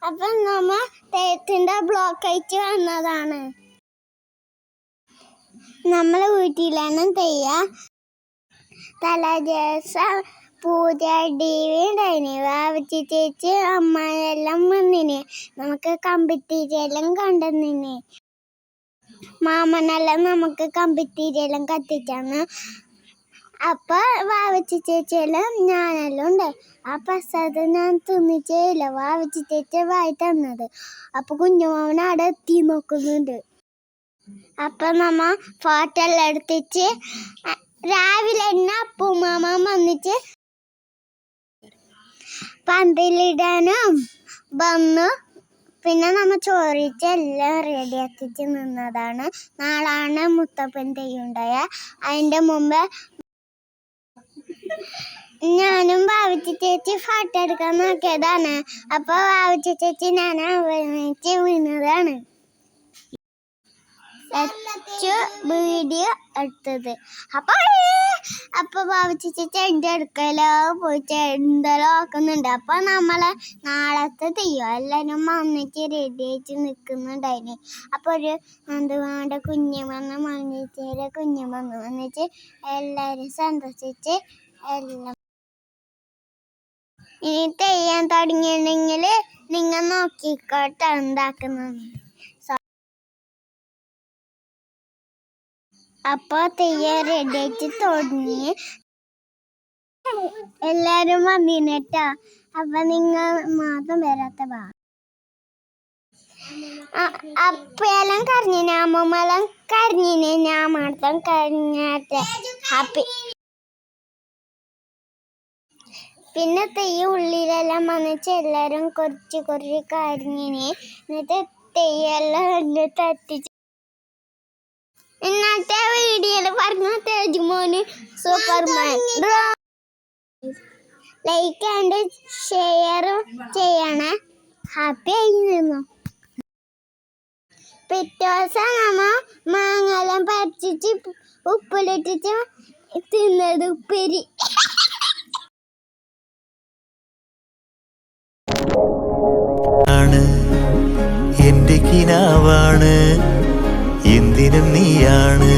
അപ്പൊ നമ്മ തെയ്യത്തിന്റെ ബ്ലോക്ക് ആയിട്ട് വന്നതാണ്. നമ്മളെ വീട്ടിലാണ് തെയ്യ. തലേദിവസം പൂജ ഉണ്ടായിന്. വാവച്ചി ചേച്ചി അമ്മായെല്ലാം വന്നിന്. നമുക്ക് കമ്പിത്തിരിയെല്ലാം കണ്ടെന്നിന്. മാമനെല്ലാം നമുക്ക് കമ്പിത്തിരിയെല്ലാം കത്തിച്ചാന്ന്. അപ്പൊ വാവച്ചി ചേച്ചിയെല്ലാം ഞാനെല്ലാം ഉണ്ട്. ആ പ്രസാദം ഞാൻ തിന്നിച്ചേയില്ല. വാവച്ചി ചേച്ചി വായി തന്നത്. അപ്പൊ കുഞ്ഞുമാവൻ അവിടെ എത്തി നോക്കുന്നുണ്ട്. അപ്പൊ നമ്മ ഫോട്ടോ എല്ലാം എടുത്തിച്ച് രാവിലെ തന്നെ അപ്പൂമാമ വന്നിട്ട് പന്തലിടാനും വന്നു. പിന്നെ നമ്മ ചോറിച്ച് എല്ലാം റെഡിയാക്കിച്ച് നിന്നതാണ്. നാളാണ് മുത്തപ്പൻ തെയ്യുണ്ടായ. അതിന്റെ മുമ്പ് ഞാനും വാവച്ചി ചേച്ചി ഫോട്ടോ എടുക്കാൻ നോക്കിയതാണ്. അപ്പൊ വാവച്ചി ചേച്ചി ഞാൻ അവനിച്ച് വീണതാണ്. വീഡിയോ എടുത്തത്. അപ്പൊ വാവച്ചി ചേച്ചി എന്റെ അടുക്കലോ പോയിട്ട് എന്തെല്ലാം ആക്കുന്നുണ്ട്. അപ്പൊ നമ്മളെ നാളത്തെ തെയ്യോ എല്ലാരും വന്നിട്ട് റെഡി ആയിട്ട് നിക്കുന്നുണ്ടായിന്. അപ്പൊ ഒരു നന്ദുമാന്റെ കുഞ്ഞു വന്ന് മണ്ണിച്ചേരെ കുഞ്ഞു വന്നിട്ട് എല്ലാരും സന്തോഷിച്ച് എല്ലാം. ഇനി തെയ്യാൻ തുടങ്ങിയിട്ടുണ്ടെങ്കിൽ നിങ്ങൾ നോക്കിക്കോട്ടെ എന്താക്കുന്നത്. അപ്പൊ തെയ്യ റെഡി ആയിട്ട് തുടങ്ങി. എല്ലാരും വന്നിട്ടാ. അപ്പൊ നിങ്ങൾ മാത്രം വരാത്ത അപ്പയെല്ലാം കരഞ്ഞിന്. അമ്മൂമ്മെല്ലാം കരഞ്ഞിന്. ഞാൻ മാത്രം കരഞ്ഞാട്ടെ ഹാപ്പി. പിന്നെ തെയ്യ ഉള്ളിലെല്ലാം വന്നിച്ച് എല്ലാരും കുറച്ച് കരഞ്ഞിന്. എന്നിട്ട് തെയ്യെല്ലാം തട്ടിച്ച്. ഇന്നത്തെ വീഡിയോയില് പറഞ്ഞ തേജുമോന് സൂപ്പർമാൻ. ലൈക്ക് ആൻഡ് ഷെയർ ചെയ്യണേ. ഹാപ്പി ആയി നിന്നു. പിറ്റേ ദിവസം നമ്മ മാങ്ങെല്ലാം പറിച്ചിട്ട് ഉപ്പിലിട്ടിട്ട് തിന്നത് ഉപ്പേരി. എന്റെ കിനാവാണ് എന്തിനും നീയാണ്.